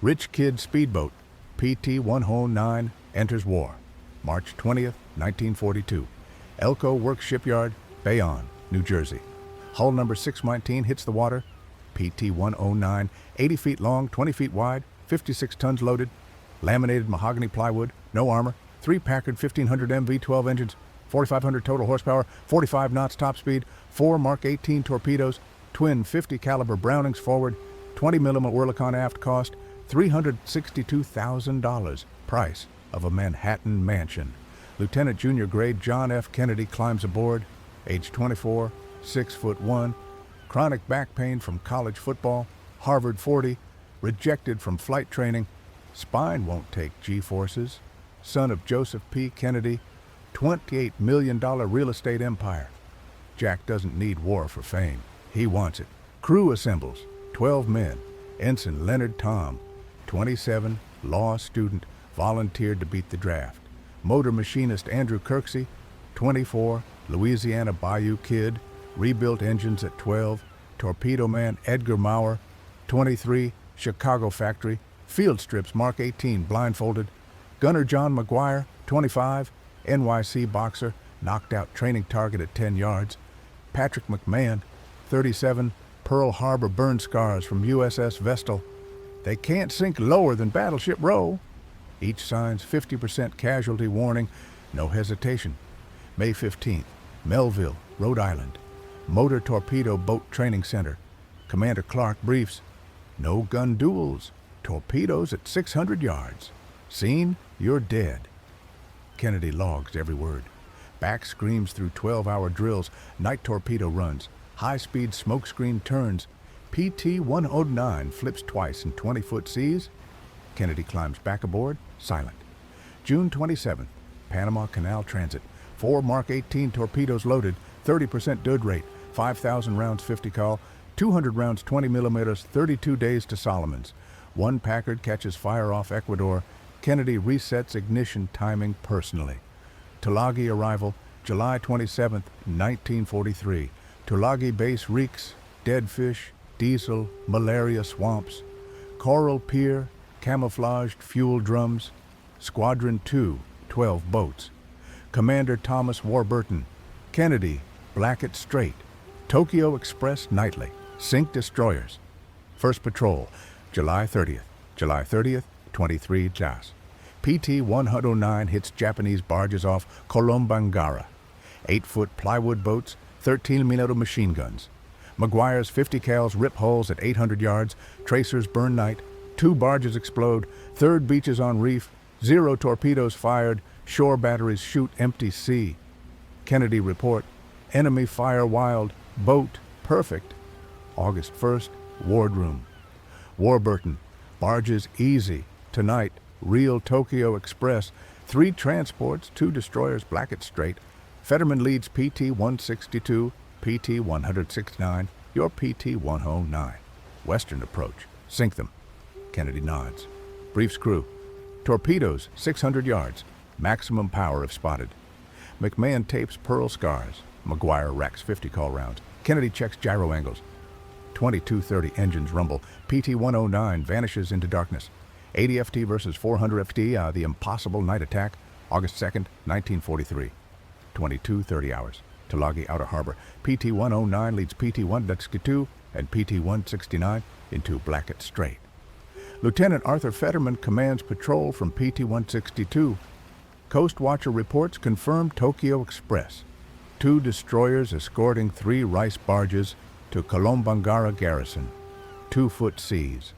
Rich Kid Speedboat PT-109 enters war. March 20th, 1942. Elko Works Shipyard, Bayonne, New Jersey. Hull number 619 hits the water. PT-109, 80 feet long, 20 feet wide, 56 tons loaded. Laminated mahogany plywood, no armor. 3 Packard 1500 MV-12 engines, 4,500 total horsepower, 45 knots top speed, 4 Mark 18 torpedoes, twin 50 caliber Brownings forward, 20 mm Oerlikon aft. Cost $362,000. Price of a Manhattan mansion. Lieutenant Junior Grade John F. Kennedy climbs aboard, age 24, 6'1", chronic back pain from college football, Harvard 40, rejected from flight training, spine won't take G-forces, son of Joseph P. Kennedy, $28 million real estate empire. Jack doesn't need war for fame. He wants it. Crew assembles, 12 men. Ensign Leonard Tom, 27, law student, volunteered to beat the draft. Motor machinist Andrew Kirksey, 24, Louisiana Bayou Kid, rebuilt engines at 12. Torpedo man Edgar Maurer, 23, Chicago factory, field strips Mark 18, blindfolded. Gunner John McGuire, 25, NYC boxer, knocked out training target at 10 yards. Patrick McMahon, 37, Pearl Harbor burn scars from USS Vestal. They can't sink lower than Battleship Row. Each signs 50% casualty warning, no hesitation. May 15th, Melville, Rhode Island. Motor Torpedo Boat Training Center. Commander Clark briefs, no gun duels, torpedoes at 600 yards. Scene, you're dead. Kennedy logs every word. Back screams through 12-hour drills, night torpedo runs, high-speed smokescreen turns. PT-109 flips twice in 20-foot seas. Kennedy climbs back aboard, silent. June 27th, Panama Canal Transit. 4 Mark 18 torpedoes loaded, 30% DUD rate, 5,000 rounds 50 cal, 200 rounds 20 millimeters, 32 days to Solomons. 1 Packard catches fire off Ecuador. Kennedy resets ignition timing personally. Tulagi arrival, July 27th, 1943. Tulagi base reeks, dead fish, diesel, malaria swamps. Coral pier, camouflaged fuel drums. Squadron 2, 12 boats. Commander Thomas Warburton. Kennedy, Blackett Strait. Tokyo Express nightly. Sink destroyers. First patrol, July 30th. July 30th, 23 JAS. PT-109 hits Japanese barges off Kolombangara. 8-foot plywood boats, 13mm machine guns. McGuire's 50 cals rip holes at 800 yards. Tracers burn night. 2 barges explode. 3rd beaches on reef. 0 torpedoes fired. Shore batteries shoot empty sea. Kennedy report, enemy fire wild. Boat perfect. August 1st, wardroom. Warburton, barges easy. Tonight, real Tokyo Express. 3 transports, 2 destroyers, Blackett Strait. Fetterman leads PT-162, PT-169, your PT-109. Western approach. Sink them. Kennedy nods. Briefs crew. Torpedoes, 600 yards. Maximum power if spotted. McMahon tapes pearl scars. McGuire racks 50 call rounds. Kennedy checks gyro angles. 2230 engines rumble. PT-109 vanishes into darkness. 80 FT versus 400 FT, the impossible night attack. August 2nd, 1943. 22:30 hours. Tulagi Outer Harbor. PT-109 leads PT-162 and PT-169 into Blackett Strait. Lieutenant Arthur Fetterman commands patrol from PT-162. Coast Watcher reports confirmed Tokyo Express. 2 destroyers escorting 3 rice barges to Kolombangara Garrison. 2-foot seas.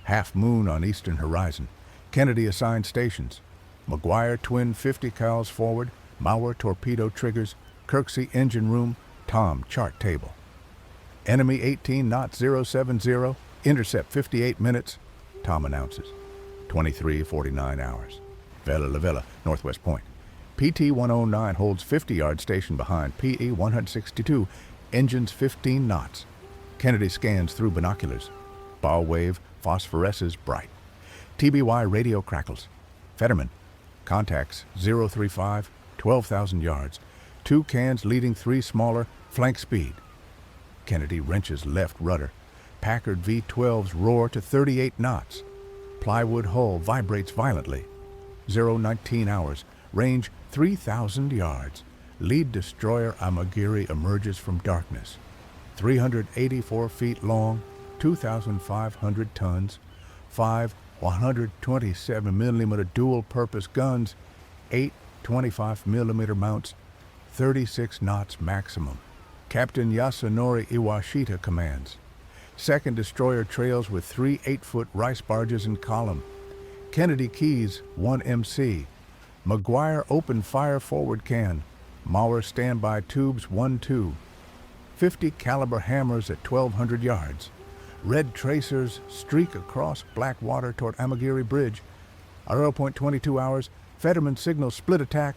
Half moon on eastern horizon. Kennedy assigned stations. McGuire twin 50 cals forward. Maurer torpedo triggers. Kirksey engine room. Tom chart table. Enemy 18 knots 070. Intercept 58 minutes. Tom announces. 23:49 hours. Vela La Vela, Northwest Point. PT-109 holds 50-yard station behind PE-162. Engines 15 knots. Kennedy scans through binoculars. Bow wave phosphoresces bright. TBY radio crackles. Fetterman. Contacts 035, 12,000 yards. 2 cans leading 3 smaller, flank speed. Kennedy wrenches left rudder. Packard V-12s roar to 38 knots. Plywood hull vibrates violently. 019 hours. Range 3,000 yards. Lead destroyer Amagiri emerges from darkness. 384 feet long, 2,500 tons, 5 127mm dual-purpose guns, 8 25mm mounts, 36 knots maximum. Captain Yasunori Iwashita commands. Second destroyer trails with 3 8-foot rice barges in column. Kennedy Keys 1 MC. McGuire open fire forward can. Maurer standby tubes 1-2. 50 caliber hammers at 1,200 yards. Red tracers streak across black water toward Amagiri Bridge. 0.22 hours. Fetterman signals split attack.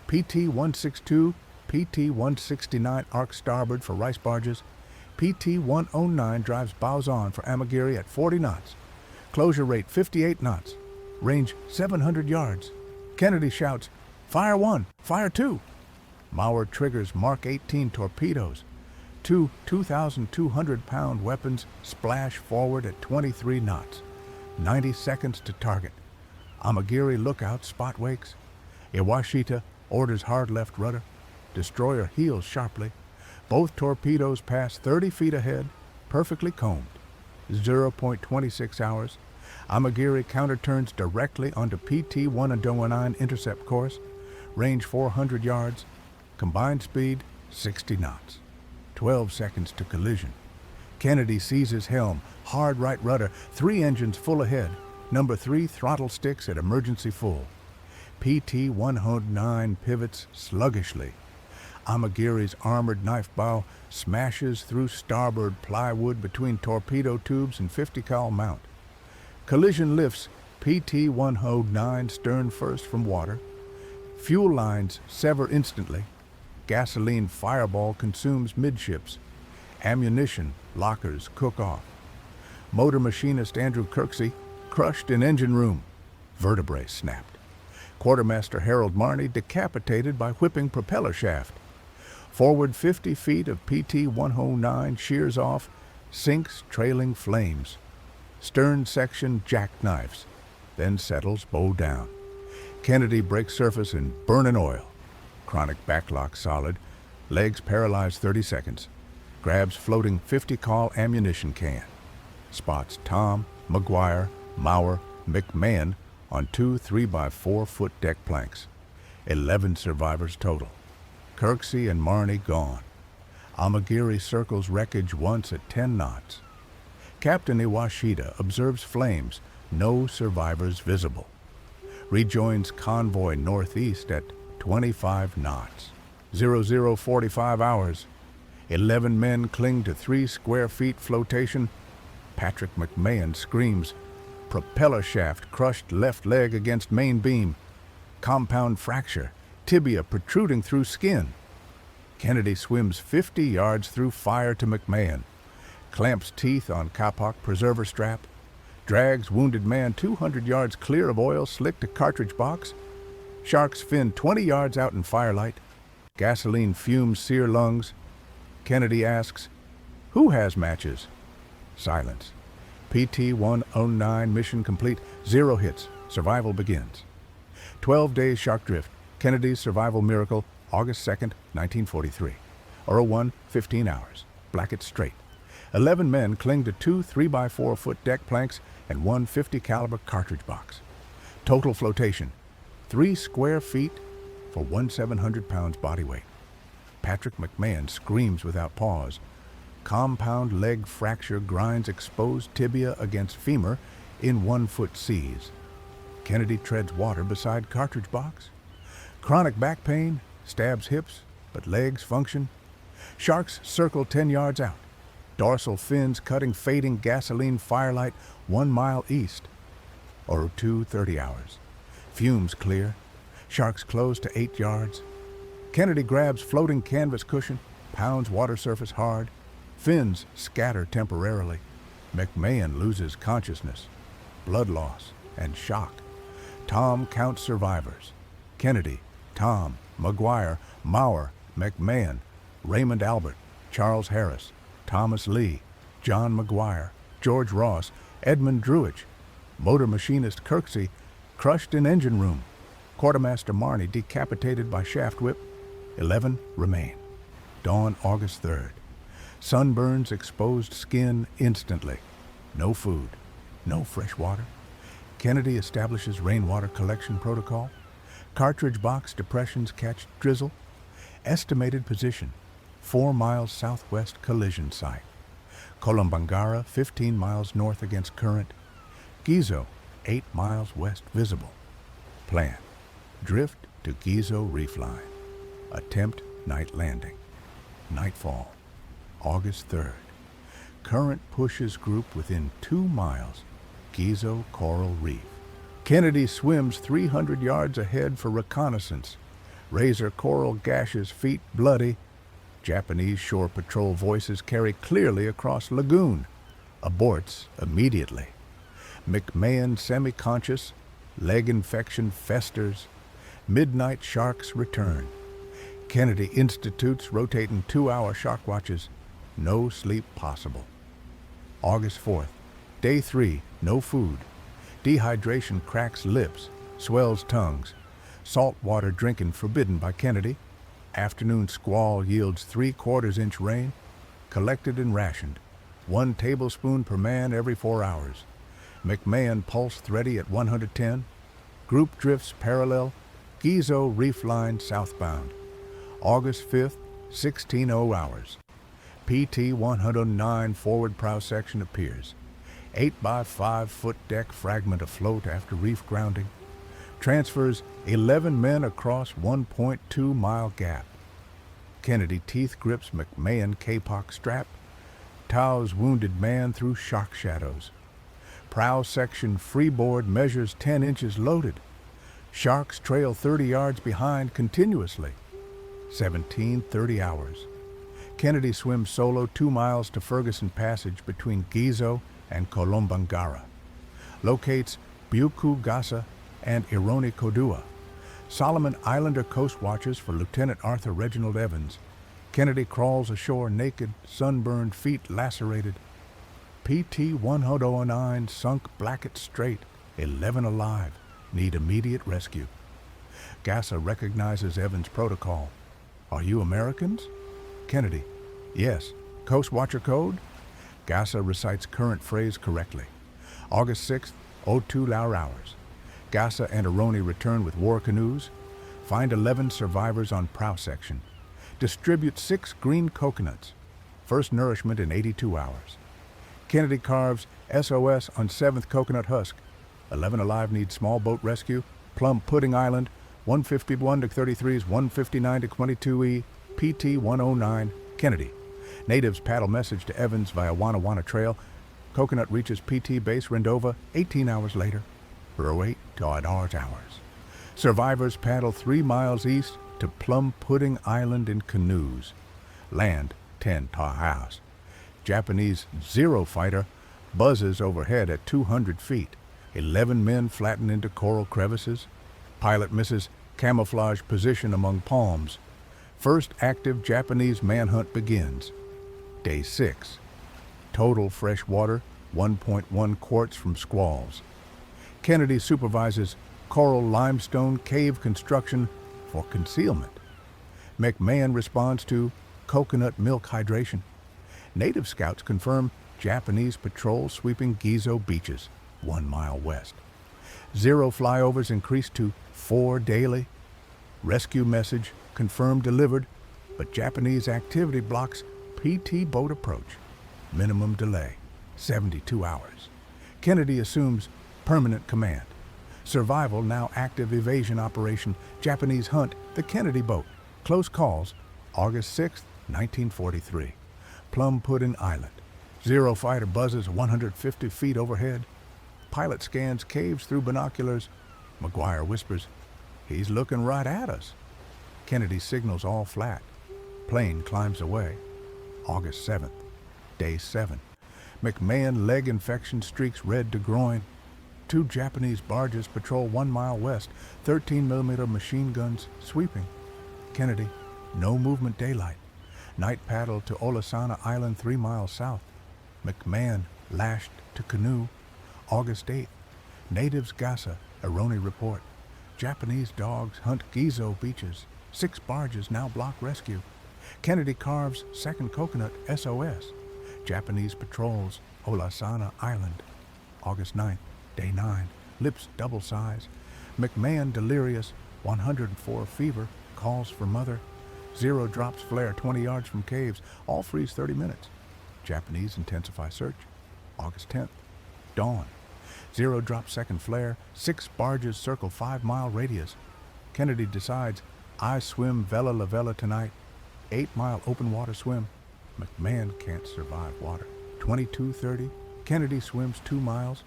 PT-162, PT-169 arc starboard for rice barges. PT-109 drives bows on for Amagiri at 40 knots. Closure rate 58 knots. Range 700 yards. Kennedy shouts, "Fire 1, fire 2." Maurer triggers Mark 18 torpedoes. Two 2,200-pound weapons splash forward at 23 knots. 90 seconds to target. Amagiri lookout spot wakes. Iwashita orders hard left rudder. Destroyer heels sharply. Both torpedoes pass 30 feet ahead, perfectly combed. 0.26 hours. Amagiri counterturns directly onto PT-109 intercept course. Range 400 yards. Combined speed 60 knots. 12 seconds to collision. Kennedy seizes helm, hard right rudder, 3 engines full ahead. Number 3 throttle sticks at emergency full. PT-109 pivots sluggishly. Amagiri's armored knife bow smashes through starboard plywood between torpedo tubes and 50 cal mount. Collision lifts PT-109 stern first from water. Fuel lines sever instantly. Gasoline fireball consumes midships. Ammunition lockers cook off. Motor machinist Andrew Kirksey crushed in engine room. Vertebrae snapped. Quartermaster Harold Marney decapitated by whipping propeller shaft. Forward 50 feet of PT-109 shears off, sinks trailing flames. Stern section jackknives, then settles bow down. Kennedy breaks surface in burning oil. Chronic backlock solid, legs paralyzed 30 seconds. Grabs floating 50 cal ammunition can. Spots Tom, McGuire, Maurer, McMahon on 2 3x4-foot deck planks. 11 survivors total. Kirksey and Marney gone. Amagiri circles wreckage once at 10 knots. Captain Iwashita observes flames, no survivors visible. Rejoins convoy northeast at 25 knots. 0045 hours. 11 men cling to 3 square feet flotation. Patrick McMahon screams. Propeller shaft crushed left leg against main beam. Compound fracture, tibia protruding through skin. Kennedy swims 50 yards through fire to McMahon. Clamps teeth on kapok preserver strap. Drags wounded man 200 yards clear of oil slick to cartridge box. Sharks fin 20 yards out in firelight. Gasoline fumes sear lungs. Kennedy asks, "Who has matches?" Silence. PT-109 mission complete. 0 hits. Survival begins. 12 days shark drift. Kennedy's survival miracle, August 2nd, 1943. 01:15 hours. Blackett Strait. 11 men cling to 2 3x4-foot deck planks and 1 50 caliber cartridge box. Total flotation, 3 square feet for 1,700 pounds body weight. Patrick McMahon screams without pause. Compound leg fracture grinds exposed tibia against femur in 1-foot seas. Kennedy treads water beside cartridge box. Chronic back pain, stabs hips, but legs function. Sharks circle 10 yards out. Dorsal fins cutting fading gasoline firelight 1 mile east. 02:30 hours. Fumes clear. Sharks close to 8 yards. Kennedy grabs floating canvas cushion, pounds water surface hard. Fins scatter temporarily. McMahon loses consciousness. Blood loss and shock. Tom counts survivors. Kennedy, Tom, McGuire, Maurer, McMahon, Raymond Albert, Charles Harris, Thomas Lee, John McGuire, George Ross, Edmund Druich, Motor machinist Kirksey crushed in engine room. Quartermaster Marney decapitated by shaft whip. 11 remain. Dawn August 3rd. Sunburns exposed skin instantly. No food, no fresh water. Kennedy establishes rainwater collection protocol. Cartridge box depressions catch drizzle. Estimated position, 4 miles southwest collision site. Colombangara, 15 miles north against current. Gizo, 8 miles west visible. Plan, drift to Gizo reef line. Attempt night landing. Nightfall, August 3rd. Current pushes group within 2 miles. Gizo coral reef. Kennedy swims 300 yards ahead for reconnaissance. Razor coral gashes feet bloody. Japanese shore patrol voices carry clearly across lagoon. Aborts immediately. McMahon semi-conscious. Leg infection festers. Midnight sharks return. Kennedy institutes rotating 2-hour shock watches. No sleep possible. August 4th. Day 3, no food. Dehydration cracks lips, swells tongues. Salt water drinking forbidden by Kennedy. Afternoon squall yields 3/4 inch rain. Collected and rationed. 1 tablespoon per man every 4 hours. McMahon pulse thready at 110. Group drifts parallel. Gizo reef line southbound. August 5th, 16:00 hours. PT-109 forward prow section appears. 8 by 5 foot deck fragment afloat after reef grounding. Transfers 11 men across 1.2 mile gap. Kennedy teeth grips McMahon Kapok strap. Tows wounded man through shock shadows. Prow section freeboard measures 10 inches loaded. Sharks trail 30 yards behind continuously. 17:30 hours. Kennedy swims solo 2 miles to Ferguson Passage between Gizo and Colombangara. Locates Buku Gasa and Ironi Kodua. Solomon Islander coast watches for Lieutenant Arthur Reginald Evans. Kennedy crawls ashore naked, sunburned, feet lacerated. PT-109 sunk Blackett Strait, 11 alive, need immediate rescue. Gasa recognizes Evans' protocol. Are you Americans? Kennedy, yes. Coast Watcher code? Gasa recites current phrase correctly. August 6th, 02 hours. Gasa and Ironi return with war canoes. Find 11 survivors on prow section. Distribute 6 green coconuts. First nourishment in 82 hours. Kennedy carves SOS on 7th coconut husk. 11 alive need small boat rescue. Plum Pudding Island, 151 to 33s, 159 to 22E, PT-109, Kennedy. Natives paddle message to Evans via Wana Wana Trail. Coconut reaches PT base Rendova 18 hours later. 08 to odd hours. Survivors paddle 3 miles east to Plum Pudding Island in canoes. Land 10 Ta House. Japanese Zero fighter buzzes overhead at 200 feet. 11 men flatten into coral crevices. Pilot misses camouflage position among palms. First active Japanese manhunt begins. Day 6. Total fresh water, 1.1 quarts from squalls. Kennedy supervises coral limestone cave construction for concealment. McMahon responds to coconut milk hydration. Native scouts confirm Japanese patrol sweeping Gizo beaches, 1 mile west. Zero flyovers increased to 4 daily. Rescue message confirmed delivered, but Japanese activity blocks PT boat approach. Minimum delay, 72 hours. Kennedy assumes permanent command. Survival now active evasion operation. Japanese hunt the Kennedy boat. Close calls, August 6, 1943. Plum Pudding Island. Zero fighter buzzes 150 feet overhead. Pilot scans caves through binoculars. McGuire whispers, "He's looking right at us." Kennedy signals all flat. Plane climbs away. August 7th, day 7. McMahon leg infection streaks red to groin. 2 Japanese barges patrol 1 mile west, 13mm machine guns sweeping. Kennedy, no movement daylight. Night paddle to Olasana Island 3 miles south. McMahon lashed to canoe. August 8th. Natives gasa, Eroni report. Japanese dogs hunt Gizo beaches. 6 barges now block rescue. Kennedy carves second coconut SOS. Japanese patrols Olasana Island. August 9th, day 9, lips double size. McMahon delirious, 104 fever, calls for mother. 0 drops flare 20 yards from caves, all freeze 30 minutes. Japanese intensify search. August 10th, dawn. 0 drops second flare, 6 barges circle 5-mile radius. Kennedy decides, I swim Vela La Vela tonight. 8-mile open water swim. McMahon can't survive water. 22:30, Kennedy swims 2 miles,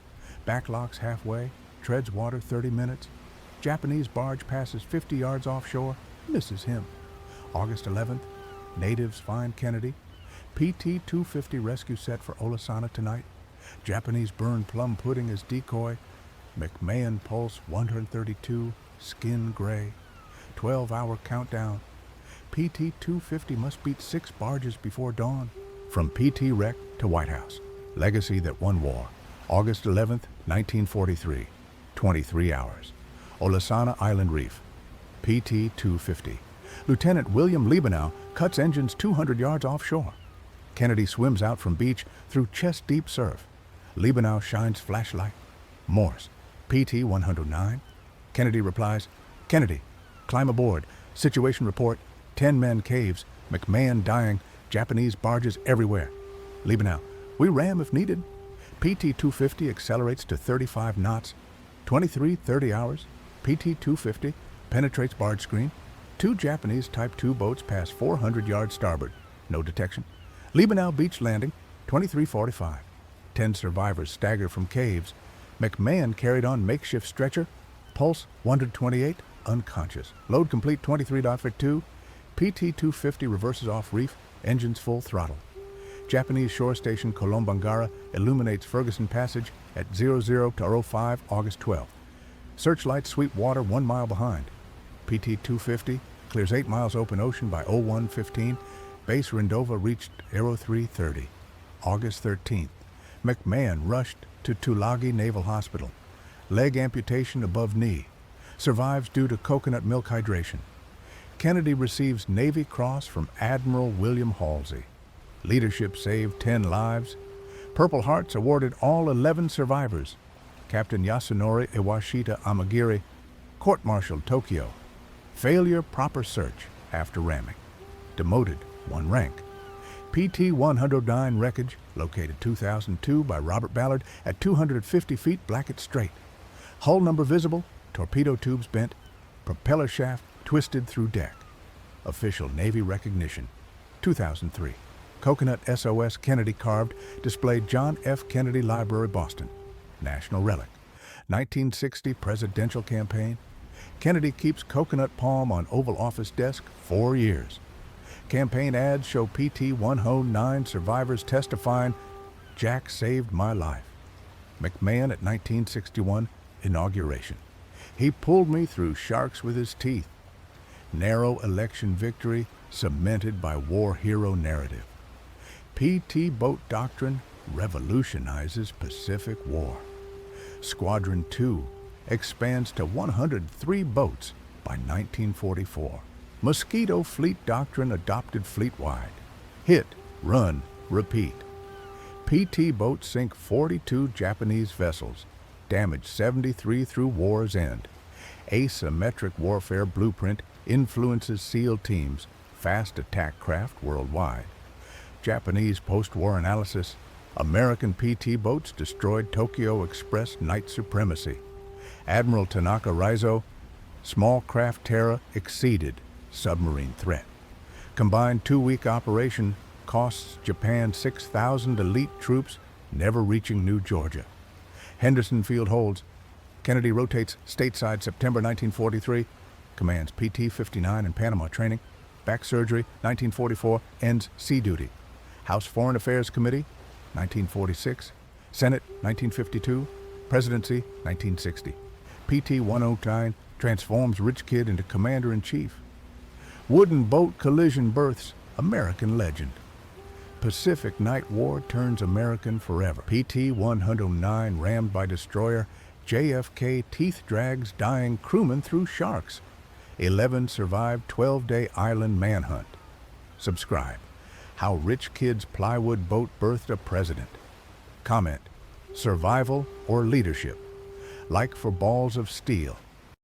backlocks halfway, treads water 30 minutes. Japanese barge passes 50 yards offshore, misses him. August 11th, natives find Kennedy. PT-250 rescue set for Olasana tonight. Japanese burn plum pudding as decoy. McMahon pulse 132, skin gray. 12-hour countdown. PT-250 must beat 6 barges before dawn. From PT wreck to White House. Legacy that won war. August 11th, 1943. 23 hours. Olasana Island Reef. PT-250. Lieutenant William Liebenow cuts engines 200 yards offshore. Kennedy swims out from beach through chest-deep surf. Liebenow shines flashlight. Morse. PT-109. Kennedy replies, Kennedy, climb aboard. Situation report, 10 men caves, McMahon dying, Japanese barges everywhere. Liebenow, we ram if needed. PT-250 accelerates to 35 knots. 23:30 hours. PT-250 penetrates barge screen. 2 Japanese Type 2 boats pass 400 yards starboard. No detection. Liebenow beach landing, 23:45. 10 survivors stagger from caves. McMahon carried on makeshift stretcher. Pulse 128, unconscious. Load complete 23.2. PT-250 reverses off reef, engines full throttle. Japanese shore station Kolombangara illuminates Ferguson Passage at 00:05 August 12th. Searchlights sweep water 1 mile behind. PT-250 clears 8 miles open ocean by 01:15. Base Rendova reached Aero 330. August 13th. McMahon rushed to Tulagi Naval Hospital. Leg amputation above knee. Survives due to coconut milk hydration. Kennedy receives Navy Cross from Admiral William Halsey. Leadership saved 10 lives. Purple Hearts awarded all 11 survivors. Captain Yasunori Iwashita Amagiri, court-martialed Tokyo. Failure proper search after ramming. Demoted 1 rank. PT-109 wreckage, located 2002 by Robert Ballard at 250 feet Blackett Strait. Hull number visible, torpedo tubes bent, propeller shaft twisted through deck. Official Navy recognition, 2003. Coconut SOS Kennedy carved, displayed John F. Kennedy Library, Boston. National relic. 1960 presidential campaign. Kennedy keeps coconut palm on Oval Office desk 4 years. Campaign ads show PT-109 survivors testifying, Jack saved my life. McMahon at 1961 inauguration. He pulled me through sharks with his teeth. Narrow election victory cemented by war hero narrative. PT boat doctrine revolutionizes Pacific War. Squadron 2 expands to 103 boats by 1944. Mosquito Fleet Doctrine adopted fleet-wide. Hit, run, repeat. PT boats sink 42 Japanese vessels, damage 73 through war's end. Asymmetric warfare blueprint influences SEAL teams, fast attack craft worldwide. Japanese post-war analysis, American PT boats destroyed Tokyo Express night supremacy. Admiral Tanaka Raizo, small craft terror exceeded submarine threat. Combined 2-week operation costs Japan 6,000 elite troops, never reaching New Georgia. Henderson Field holds. Kennedy rotates stateside September 1943, commands PT-59 in Panama training. Back surgery 1944, ends sea duty. House Foreign Affairs Committee 1946, Senate 1952, Presidency 1960. PT-109 transforms rich kid into commander-in-chief. Wooden boat collision births American legend. Pacific Night War turns American forever. PT-109 rammed by destroyer, JFK teeth drags dying crewman through sharks. 11 survived 12-day island manhunt. Subscribe. How rich kids' plywood boat birthed a president. Comment. Survival or leadership? Like for balls of steel.